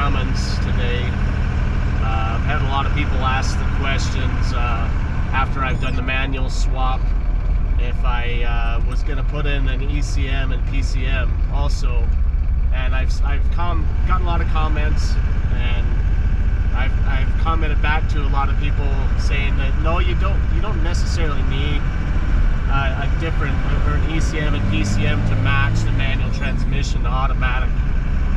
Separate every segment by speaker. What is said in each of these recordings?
Speaker 1: Cummins today. I've had a lot of people ask the questions after I've done the manual swap if I was going to put in an ECM and PCM also, and I've gotten a lot of comments, and I've commented back to a lot of people saying that no, you don't necessarily need a different or an ECM and PCM to match the manual transmission. The automatic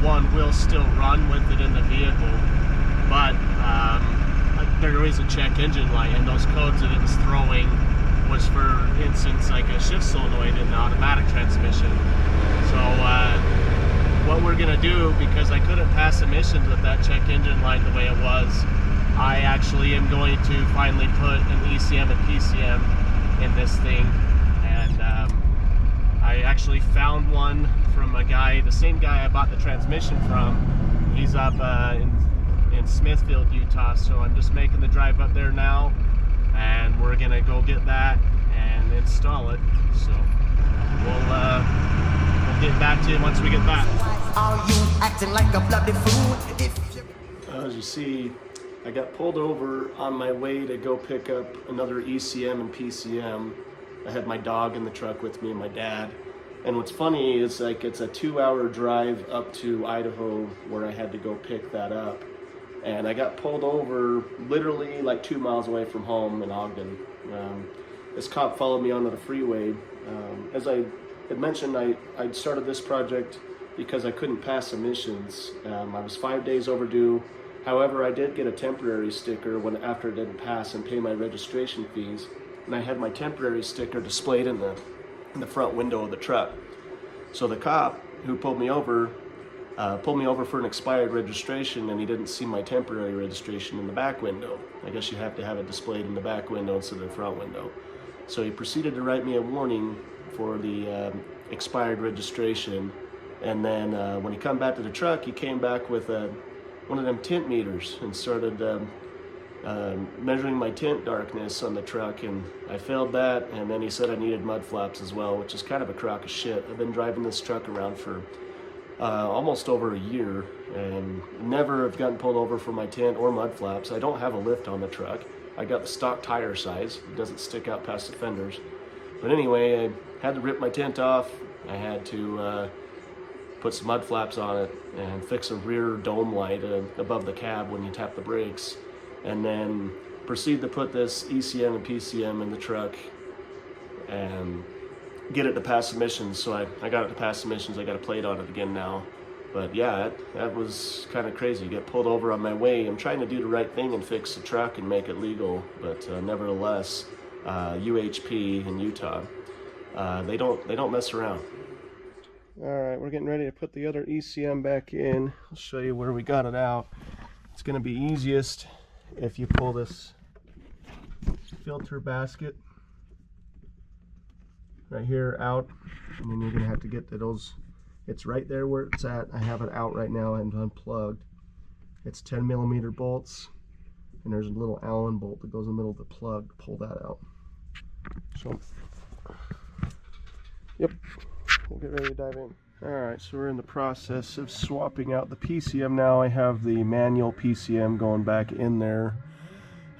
Speaker 1: one will still run with it in the vehicle, but there is a check engine light, and those codes that it was throwing was, for instance, like a shift solenoid in the automatic transmission. So what we're gonna do, because I couldn't pass emissions with that check engine light the way it was, I actually am going to finally put an ECM and PCM in this thing. And I actually found one from a guy, the same guy I bought the transmission from. He's up in Smithfield, Utah, so I'm just making the drive up there now, and we're gonna go get that and install it. So we'll get back to you once we get back.
Speaker 2: Are you acting like a bloody fool?
Speaker 1: As you see, I got pulled over on my way to go pick up another ECM and PCM. I had my dog in the truck with me and my dad. And what's funny is, like, it's a 2-hour drive up to Idaho where I had to go pick that up. And I got pulled over literally like 2 miles away from home in Ogden. This cop followed me onto the freeway. As I had mentioned, I started this project because I couldn't pass emissions. I was 5 days overdue. However, I did get a temporary sticker after it didn't pass and pay my registration fees. And I had my temporary sticker displayed in the front window of the truck. So the cop who pulled me over for an expired registration, and he didn't see my temporary registration in the back window. I guess you have to have it displayed in the back window instead of the front window. So he proceeded to write me a warning for the expired registration, and then when he come back to the truck, he came back with one of them tint meters and started measuring my tint darkness on the truck, and I failed that. And then he said I needed mud flaps as well, which is kind of a crock of shit. I've been driving this truck around for almost over a year and never have gotten pulled over for my tint or mud flaps. I don't have a lift on the truck. I got the stock tire size. It doesn't stick out past the fenders. But anyway, I had to rip my tint off. I had to put some mud flaps on it and fix a rear dome light above the cab when you tap the brakes, and then proceed to put this ECM and PCM in the truck and get it to pass emissions. So I got it to pass emissions. I got a plate on it again now. But yeah, that was kind of crazy. Get pulled over on my way. I'm trying to do the right thing and fix the truck and make it legal, but nevertheless, UHP in Utah, they don't mess around. All right, we're getting ready to put the other ECM back in. I'll show you where we got it out. It's going to be easiest if you pull this filter basket right here out, and then you're going to have to get to those. It's right there where it's at. I have it out right now and unplugged. It's 10mm bolts, and there's a little Allen bolt that goes in the middle of the plug to pull that out. So, yep, we'll get ready to dive in. Alright, so we're in the process of swapping out the PCM now. I have the manual PCM going back in there.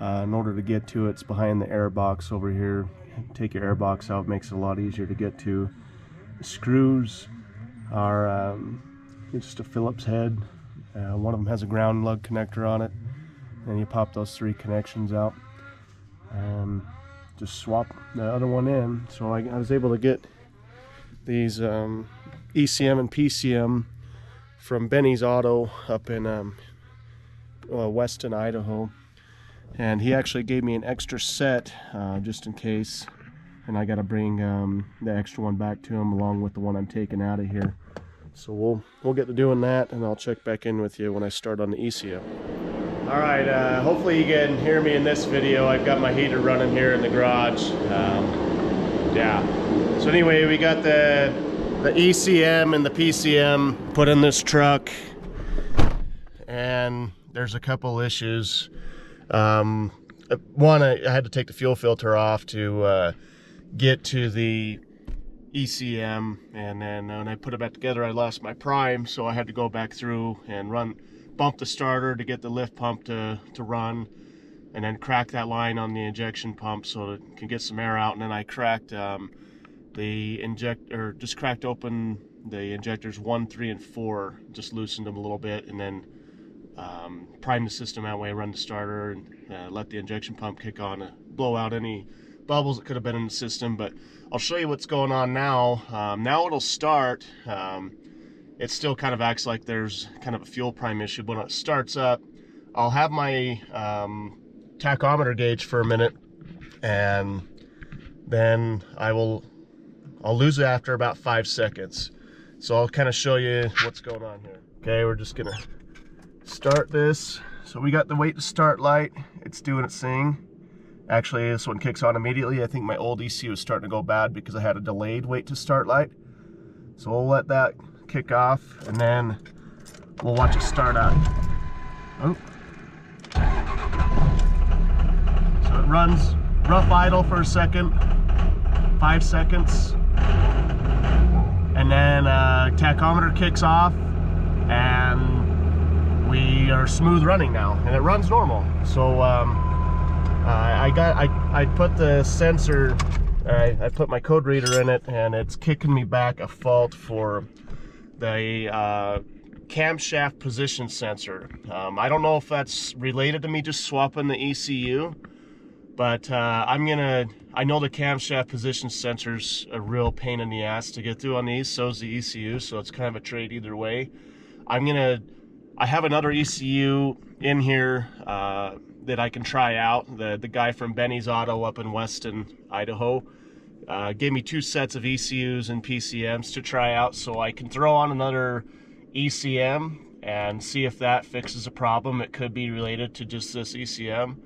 Speaker 1: In order to get to it, it's behind the air box over here. Take your air box out, makes it a lot easier to get to. The screws are just a Phillips head. One of them has a ground lug connector on it, and you pop those 3 connections out and just swap the other one in. So I was able to get these ECM and PCM from Benny's Auto up in Weston, Idaho, and he actually gave me an extra set just in case, and I got to bring the extra one back to him along with the one I'm taking out of here. So we'll get to doing that, and I'll check back in with you when I start on the ECM. Alright, hopefully you can hear me in this video. I've got my heater running here in the garage. Yeah. So anyway, we got the ECM and the PCM put in this truck, and there's a couple issues. One, I had to take the fuel filter off to get to the ECM, and then when I put it back together, I lost my prime, so I had to go back through and bump the starter to get the lift pump to run, and then crack that line on the injection pump so it can get some air out. And then I cracked just cracked open the injectors 1, 3, and 4, just loosened them a little bit, and then prime the system that way, run the starter, and let the injection pump kick on to blow out any bubbles that could have been in the system. But I'll show you what's going on now. Now it'll start. It still kind of acts like there's kind of a fuel prime issue, but when it starts up, I'll have my tachometer gauge for a minute, and then I'll lose it after about 5 seconds. So I'll kind of show you what's going on here. Okay, we're just gonna start this. So we got the wait to start light. It's doing its thing. Actually, this one kicks on immediately. I think my old ECU was starting to go bad because I had a delayed wait to start light. So we'll let that kick off, and then we'll watch it start up. Oh. So it runs rough idle for a second, 5 seconds, and then tachometer kicks off, and we are smooth running now, and it runs normal. So I put the sensor, I put my code reader in it, and it's kicking me back a fault for the camshaft position sensor. I don't know if that's related to me just swapping the ECU, but I know the camshaft position sensor's a real pain in the ass to get through on these, so is the ECU, so it's kind of a trade either way. I have another ECU in here that I can try out. The guy from Benny's Auto up in Weston, Idaho, gave me 2 sets of ECUs and PCMs to try out, so I can throw on another ECM and see if that fixes a problem. It could be related to just this ECM,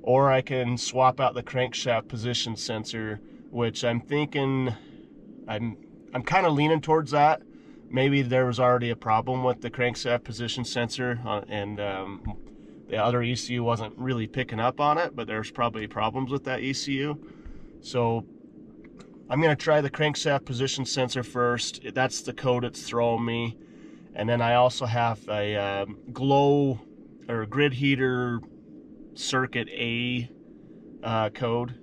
Speaker 1: or I can swap out the crankshaft position sensor, which I'm thinking, I'm kind of leaning towards that. Maybe there was already a problem with the crankshaft position sensor, and the other ECU wasn't really picking up on it, but there's probably problems with that ECU. So I'm going to try the crankshaft position sensor first. That's the code it's throwing me. And then I also have a glow or grid heater circuit A code,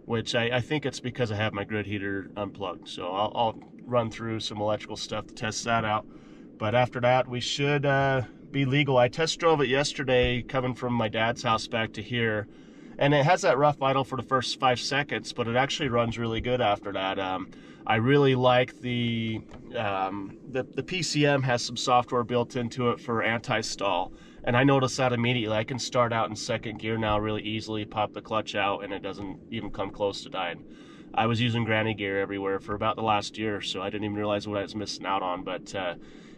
Speaker 1: which I think it's because I have my grid heater unplugged. So I'll run through some electrical stuff to test that out. But after that, we should be legal. I test drove it yesterday coming from my dad's house back to here, and it has that rough idle for the first 5 seconds, but it actually runs really good after that. I really like the PCM has some software built into it for anti-stall, and I noticed that immediately. I can start out in 2nd gear now really easily, pop the clutch out, and it doesn't even come close to dying. I was using granny gear everywhere for about the last year, so I didn't even realize what I was missing out on. But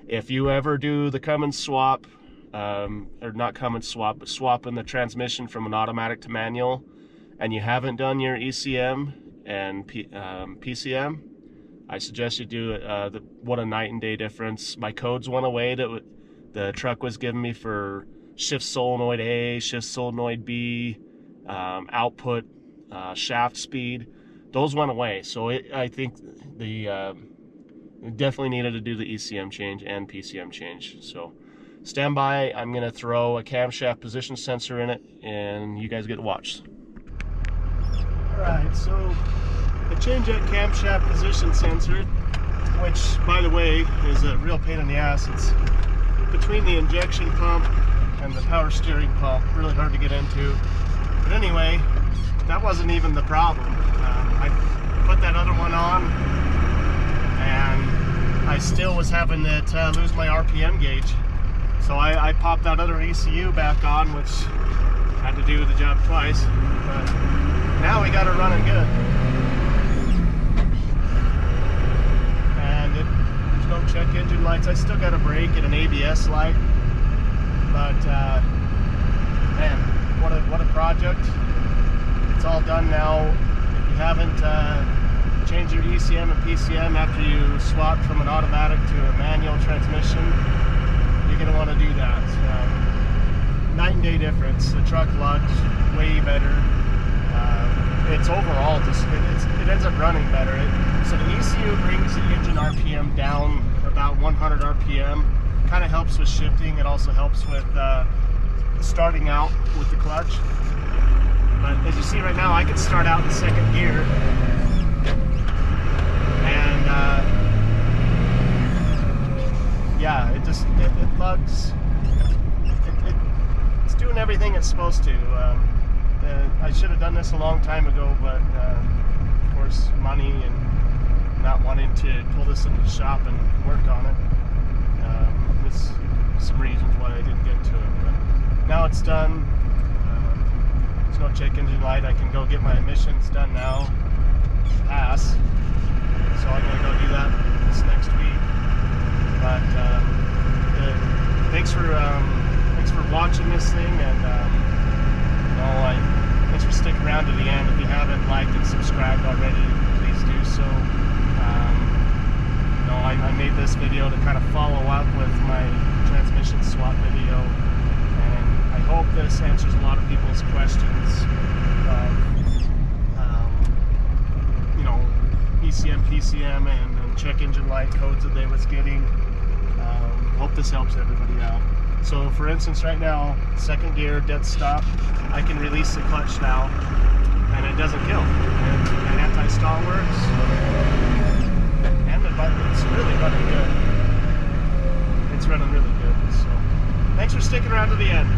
Speaker 1: if you ever do the Cummins swap, or not Cummins swap, but swapping the transmission from an automatic to manual, and you haven't done your ECM and PCM, I suggest you do it. What a night and day difference. My codes went away that the truck was giving me for shift solenoid A, shift solenoid B, output, shaft speed. Those went away. So I think definitely needed to do the ECM change and PCM change. So stand by. I'm going to throw a camshaft position sensor in it, and you guys get to watch. Alright, so I changed that camshaft position sensor, which, by the way, is a real pain in the ass. It's between the injection pump and the power steering pump. Really hard to get into. But anyway, that wasn't even the problem. I put that other one on, and I still was having to lose my RPM gauge. So I popped that other ECU back on, which had to do the job twice. But now we got it running good. And there's no check engine lights. I still got a brake and an ABS light. But man, what a project. It's all done now. If you haven't changed your ECM and PCM after you swapped from an automatic to a manual transmission, you're going to want to do that. Night and day difference. The truck looks way better. It's overall just it ends up running better. So the ECU brings the engine RPM down about 100 RPM kind of helps with shifting. It also helps with starting out with the clutch. But as you see right now, I can start out in second gear, and yeah, it lugs. It's doing everything it's supposed to. I should have done this a long time ago, but of course, money and not wanting to pull this into the shop and work on it. There's some reasons why I didn't get to it, but now it's done. There's no check engine light. I can go get my emissions done now. Pass. So I'm gonna go do that this next week. But thanks for watching this thing, and thanks for sticking around to the end. If you haven't liked and subscribed already, please do so. I made this video to kind of follow up with my transmission swap video, and I hope this answers a lot of people's questions of ECM PCM and check engine light codes that they was getting. Hope this helps everybody out. So for instance, right now, second gear, dead stop, I can release the clutch now, and it doesn't kill. And the anti-stall works, and it's really running good. It's running really good. So thanks for sticking around to the end.